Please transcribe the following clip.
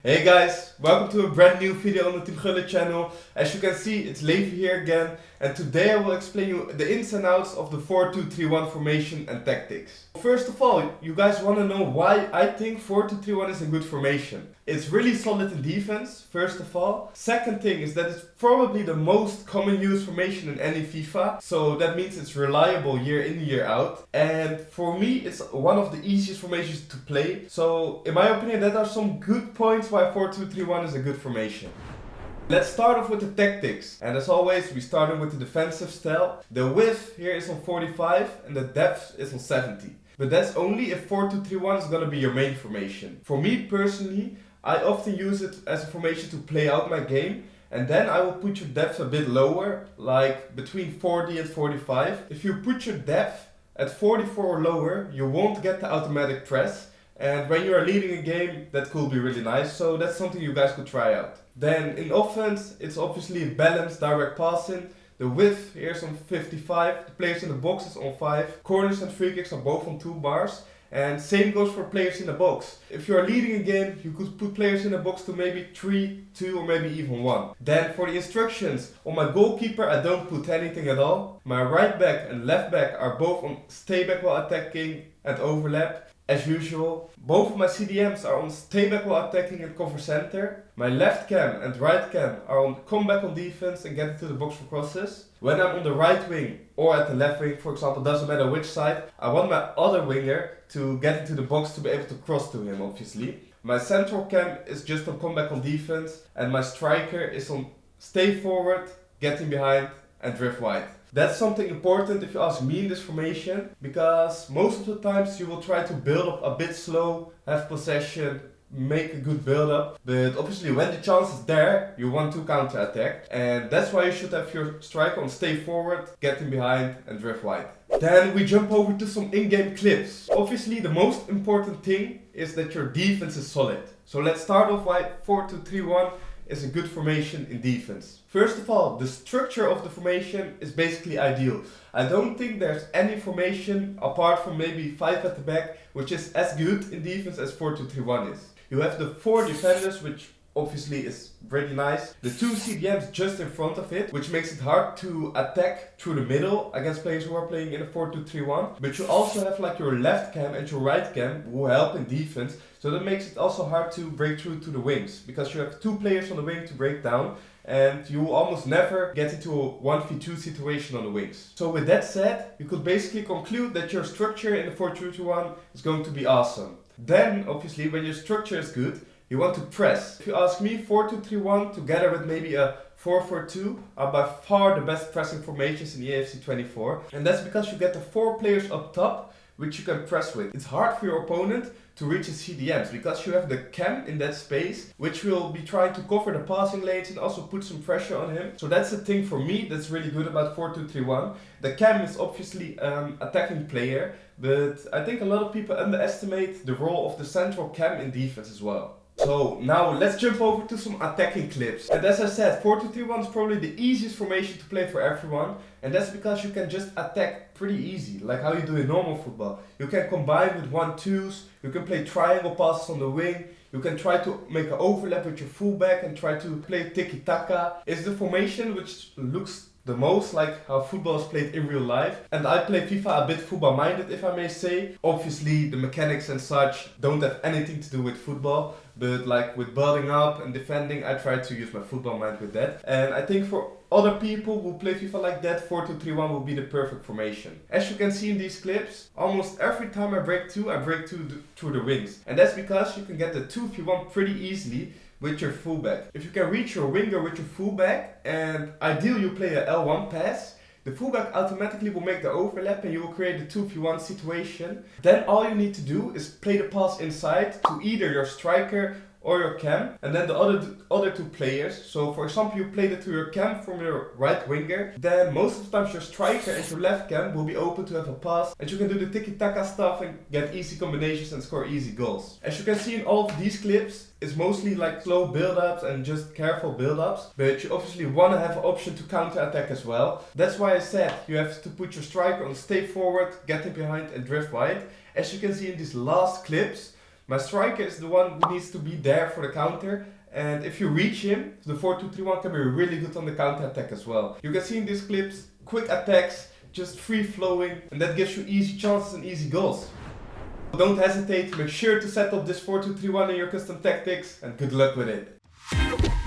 Hey guys, welcome to a brand new video on the Team Gullit channel. As you can see, it's Levi here again, and today I will explain you the ins and outs of the 4-2-3-1 formation and tactics. First of all, you guys want to know why I think 4-2-3-1 is a good formation. It's really solid in defense, first of all. Second thing is that it's probably the most common used formation in any FIFA, so that means it's reliable year in, year out. And for me, it's one of the easiest formations to play. So in my opinion, that are some good points why 4-2-3-1 is a good formation. Let's start off with the tactics. And as always, we started with the defensive style. The width here is on 45 and the depth is on 70. But that's only if 4-2-3-1 is going to be your main formation. For me personally, I often use it as a formation to play out my game, and then I will put your depth a bit lower, like between 40 and 45. If you put your depth at 44 or lower, you won't get the automatic press, and when you are leading a game, that could be really nice, so that's something you guys could try out. Then in offense, it's obviously balanced direct passing. The width here is on 55, the players in the box is on 5, corners and free kicks are both on 2 bars. And same goes for players in the box. If you are leading a game, you could put players in the box to maybe 3, 2 or maybe even 1. Then for the instructions, on my goalkeeper I don't put anything at all. My right back and left back are both on stay back while attacking and overlap. As usual, both of my CDMs are on stay back while attacking and cover center. My left cam and right cam are on come back on defense and get into the box for crosses. When I'm on the right wing or at the left wing, for example, doesn't matter which side, I want my other winger to get into the box to be able to cross to him, obviously. My central cam is just on come back on defense, and my striker is on stay forward, getting behind and drift wide. That's something important if you ask me in this formation, because most of the times you will try to build up a bit slow, have possession, make a good build up, but obviously when the chance is there, you want to counter attack, and that's why you should have your striker on stay forward, getting behind and drift wide. Then we jump over to some in-game clips. Obviously the most important thing is that your defense is solid. So let's start off why 4-2-3-1 is a good formation in defense. First of all, the structure of the formation is basically ideal. I don't think there's any formation apart from maybe 5 at the back which is as good in defense as 4-2-3-1 is. You have the 4 defenders, which obviously is really nice. The 2 CDMs just in front of it, which makes it hard to attack through the middle against players who are playing in a 4-2-3-1. But you also have like your left cam and your right cam who help in defense. So that makes it also hard to break through to the wings, because you have 2 players on the wing to break down, and you almost never get into a 1v2 situation on the wings. So with that said, you could basically conclude that your structure in the 4-2-3-1 is going to be awesome. Then obviously when your structure is good, you want to press. If you ask me, 4-2-3-1 together with maybe a 4-4-2 are by far the best pressing formations in EAFC 24. And that's because you get the 4 players up top which you can press with. It's hard for your opponent to reach his CDMs because you have the cam in that space which will be trying to cover the passing lanes and also put some pressure on him. So that's the thing for me that's really good about 4-2-3-1. The cam is obviously attacking player, but I think a lot of people underestimate the role of the central cam in defense as well. So now let's jump over to some attacking clips. And as I said, 4-2-3-1 is probably the easiest formation to play for everyone. And that's because you can just attack pretty easy, like how you do in normal football. You can combine with 1-2s, you can play triangle passes on the wing, you can try to make an overlap with your fullback and try to play tiki-taka. It's the formation which looks the most like how football is played in real life. And I play FIFA a bit football minded, if I may say. Obviously the mechanics and such don't have anything to do with football, but like with building up and defending, I try to use my football mind with that. And I think for other people who play FIFA like that, 4-2-3-1 will be the perfect formation. As you can see in these clips, almost every time I break through through the wings. And that's because you can get the 2v1 pretty easily with your fullback. If you can reach your winger with your fullback, and ideally you play a L1 pass, the fullback automatically will make the overlap and you will create a 2v1 situation. Then all you need to do is play the pass inside to either your striker or your cam, and then the other 2 players. So for example, you played it to your cam from your right winger, then most of the times your striker and your left cam will be open to have a pass, and you can do the tiki-taka stuff and get easy combinations and score easy goals. As you can see in all of these clips, it's mostly like slow build-ups and just careful build-ups, but you obviously want to have an option to counter-attack as well. That's why I said you have to put your striker on stay forward, getting behind and drift wide. As you can see in these last clips, My striker is the one who needs to be there for the counter, and if you reach him, the 4-2-3-1 can be really good on the counter attack as well. You can see in these clips, quick attacks, just free flowing, and that gives you easy chances and easy goals. Don't hesitate, make sure to set up this 4-2-3-1 in your custom tactics, and good luck with it.